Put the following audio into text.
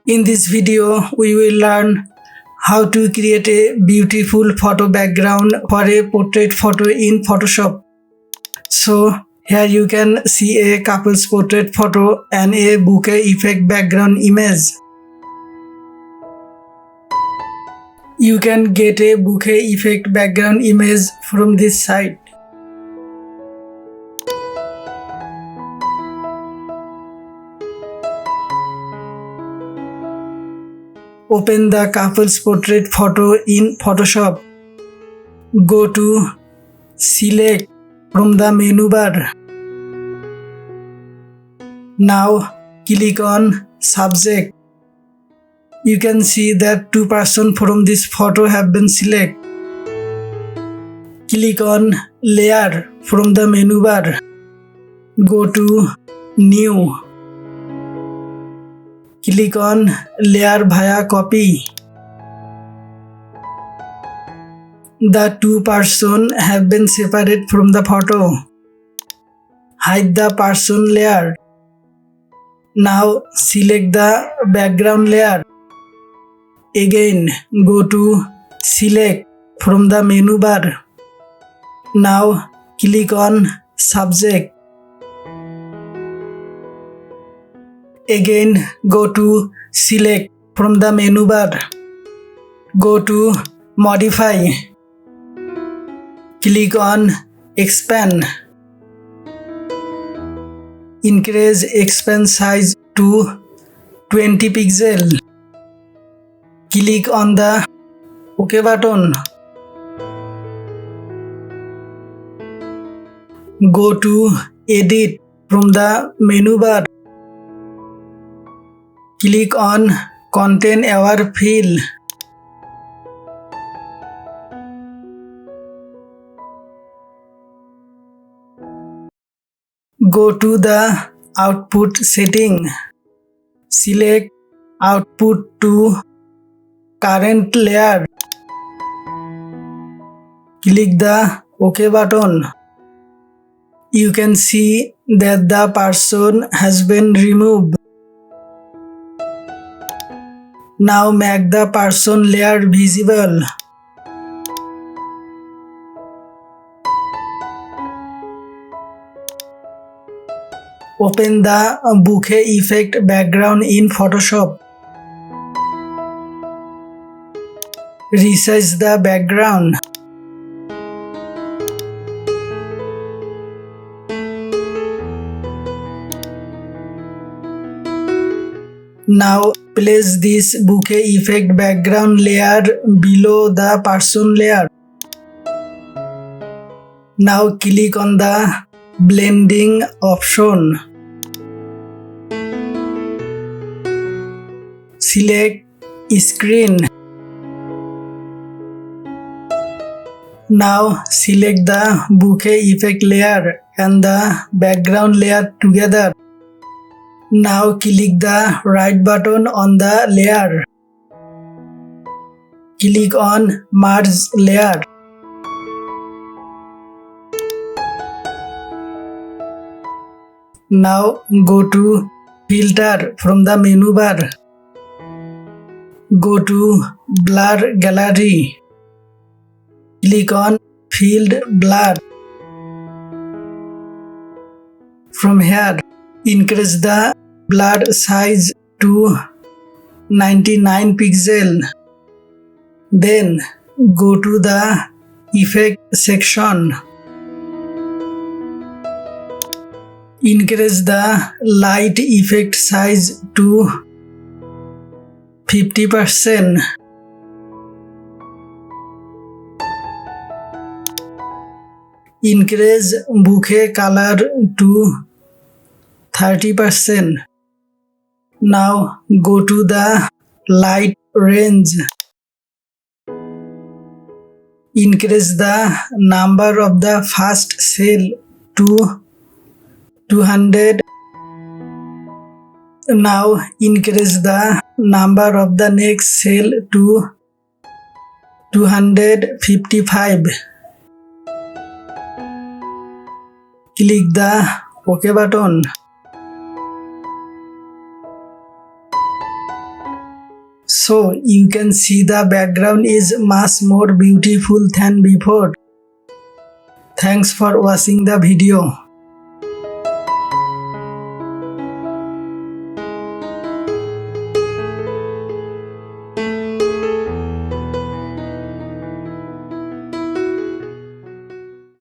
In this video, we will learn how to create a beautiful photo background for a portrait photo in Photoshop. So here you can see a couple's portrait photo and a bouquet effect background image. You can get a bouquet effect background image from this site. Open the couple's portrait photo in Photoshop. Go to Select from the menu bar. Now click on Subject. You can see that two persons from this photo have been selected. Click on Layer from the menu bar. Go to New. Click on Layer via Copy. The two persons have been separated from the photo. Hide the person layer. Now select the background layer. Again go to Select from the menu bar. Now click on Subject. Again go to Select from the menu bar. Go to Modify. Click on Expand. Increase expand size to 20 pixels. Click on the OK button. Go to Edit from the menu bar. Click on Content Aware Fill. Go to the Output setting. Select Output to Current Layer. Click the OK button. You can see that the person has been removed. Now make the person layer visible. Open the bouquet effect background in Photoshop. Resize the background. Now place this bouquet effect background layer below the person layer. Now click on the blending option. Select screen. Now select the bouquet effect layer and the background layer together. Now click the right button on the layer. Click on Merge Layer. Now go to Filter from the menu bar. Go to Blur Gallery. Click on Field Blur. From here, increase the blur size to 99 pixels. Then go to the Effect section. Increase the light effect size to 50%. Increase bouquet color to 30%. Now go to the light range. Increase the number of the first cell to 200. Now increase the number of the next cell to 255. Click the OK button. So you can see the background is much more beautiful than before. Thanks for watching the video.